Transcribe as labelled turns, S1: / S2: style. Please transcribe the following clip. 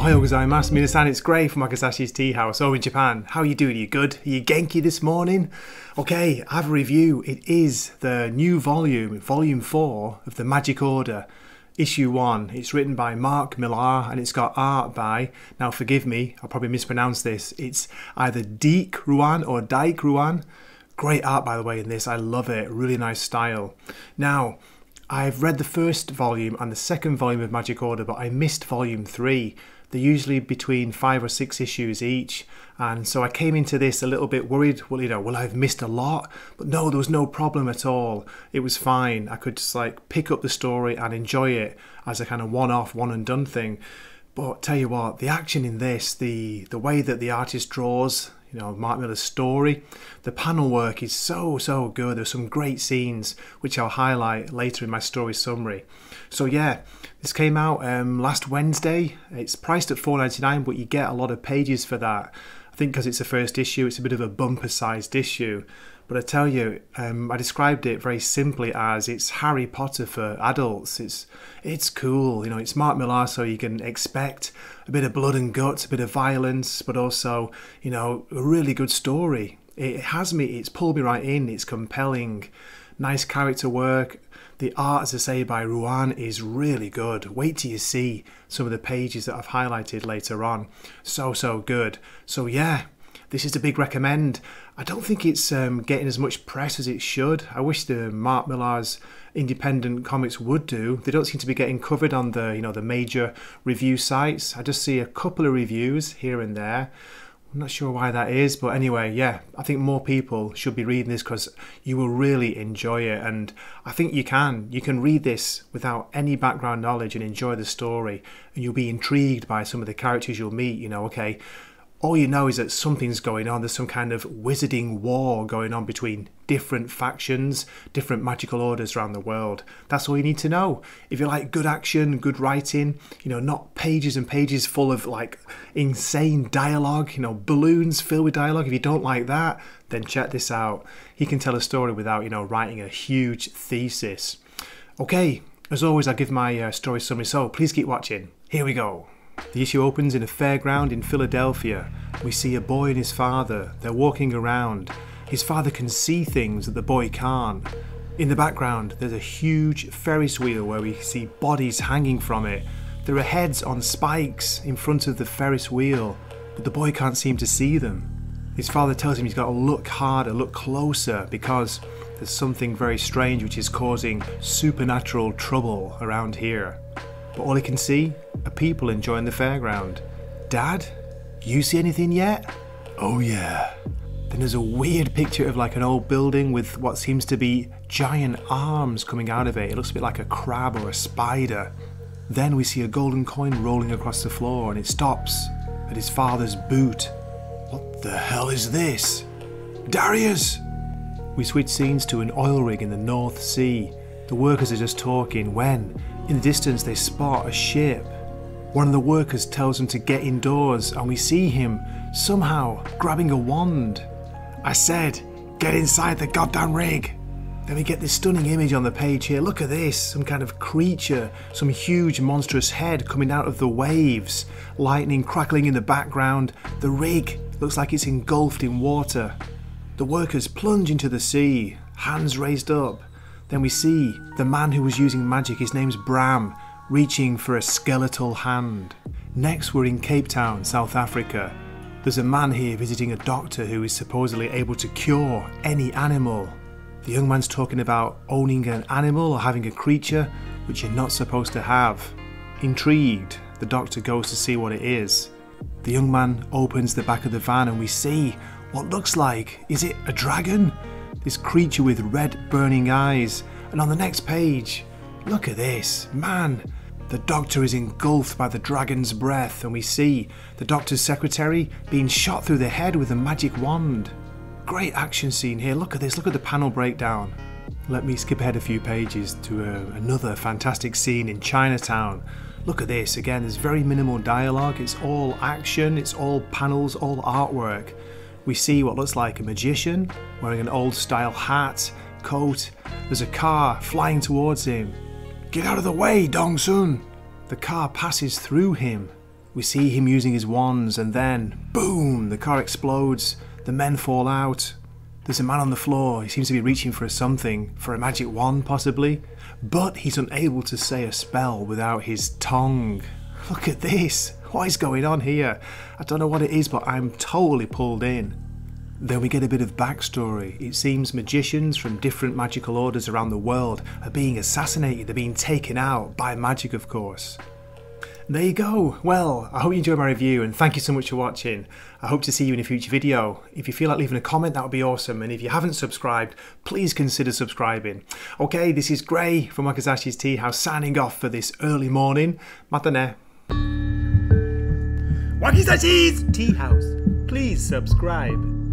S1: Ohayou gozaimasu, minasan, it's Gray from Wakasashi's Tea House over in Japan. How are you doing? Are you good? Are you genki this morning? Okay, I have a review. It is the new volume, volume 4 of the Magic Order, issue 1. It's written by Millar and it's got art by, now forgive me, I'll probably mispronounce this, it's either Ruan or Ruan. Great art, by the way, in this. I love it. Really nice style. Now, I've read the first volume and the second volume of Magic Order, but I missed volume 3. They're usually between 5 or 6 issues each, and so I came into this a little bit worried. Well, will I've missed a lot? But no, there was no problem at all. It was fine. I could just like pick up the story and enjoy it as a kind of one-off, one and done thing. But tell you what, the action in this, the way that the artist draws, Mark Millar's story, the panel work is so good. There's some great scenes which I'll highlight later in my story summary. So yeah, this came out last Wednesday. It's priced at $4.99, but you get a lot of pages for that. I think because it's the first issue, it's a bit of a bumper-sized issue. But I tell you, I described it very simply as it's Harry Potter for adults. It's cool, it's Mark Millar, so you can expect a bit of blood and guts, a bit of violence, but also, a really good story. It's pulled me right in, it's compelling, nice character work. The art, as I say, by Ruan is really good. Wait till you see some of the pages that I've highlighted later on. So good. So yeah, this is a big recommend. I don't think it's getting as much press as it should. I wish the Mark Millar's independent comics would do. They don't seem to be getting covered on the the major review sites. I just see a couple of reviews here and there. I'm not sure why that is, but anyway, yeah, I think more people should be reading this because you will really enjoy it. And I think you can read this without any background knowledge and enjoy the story, and you'll be intrigued by some of the characters you'll meet. Okay, all you know is that something's going on. There's some kind of wizarding war going on between different factions, different magical orders around the world. That's all you need to know. If you like good action, good writing, not pages and pages full of like insane dialogue, balloons filled with dialogue. If you don't like that, then check this out. He can tell a story without, writing a huge thesis. Okay, as always, I'll give my story summary, so please keep watching. Here we go. The issue opens in a fairground in Philadelphia. We see a boy and his father. They're walking around. His father can see things that the boy can't. In the background, there's a huge Ferris wheel where we see bodies hanging from it. There are heads on spikes in front of the Ferris wheel, but the boy can't seem to see them. His father tells him he's got to look harder, look closer, because there's something very strange which is causing supernatural trouble around here. But all he can see are people enjoying the fairground. Dad, you see anything yet? Oh yeah. Then there's a weird picture of like an old building with what seems to be giant arms coming out of it. It looks a bit like a crab or a spider. Then we see a golden coin rolling across the floor and it stops at his father's boot. What the hell is this? Darius! We switch scenes to an oil rig in the North Sea. The workers are just talking when, in the distance, they spot a ship. One of the workers tells them to get indoors, and we see him somehow grabbing a wand. I said, get inside the goddamn rig. Then we get this stunning image on the page here. Look at this, some kind of creature, some huge monstrous head coming out of the waves. Lightning crackling in the background. The rig looks like it's engulfed in water. The workers plunge into the sea, hands raised up. Then we see the man who was using magic, his name's Bram, reaching for a skeletal hand. Next we're in Cape Town, South Africa. There's a man here visiting a doctor who is supposedly able to cure any animal. The young man's talking about owning an animal or having a creature which you're not supposed to have. Intrigued, the doctor goes to see what it is. The young man opens the back of the van and we see what looks like, is it a dragon? This creature with red burning eyes, and on the next page, look at this, man, the doctor is engulfed by the dragon's breath and we see the doctor's secretary being shot through the head with a magic wand. Great action scene here, look at this, look at the panel breakdown. Let me skip ahead a few pages to another fantastic scene in Chinatown. Look at this, again there's very minimal dialogue, it's all action, it's all panels, all artwork. We see what looks like a magician wearing an old style hat, coat. There's a car flying towards him. Get out of the way, Dong Sun! The car passes through him. We see him using his wands and then, boom, the car explodes, the men fall out. There's a man on the floor, he seems to be reaching for something, for a magic wand possibly, but he's unable to say a spell without his tongue. Look at this, what is going on here? I don't know what it is, but I'm totally pulled in. Then we get a bit of backstory. It seems magicians from different magical orders around the world are being assassinated, they're being taken out by magic, of course. There you go. Well, I hope you enjoyed my review and thank you so much for watching. I hope to see you in a future video. If you feel like leaving a comment, that would be awesome. And if you haven't subscribed, please consider subscribing. Okay, this is Gray from Wakazashi's Tea House signing off for this early morning. Matane. Wakazashi's Tea House. Please subscribe.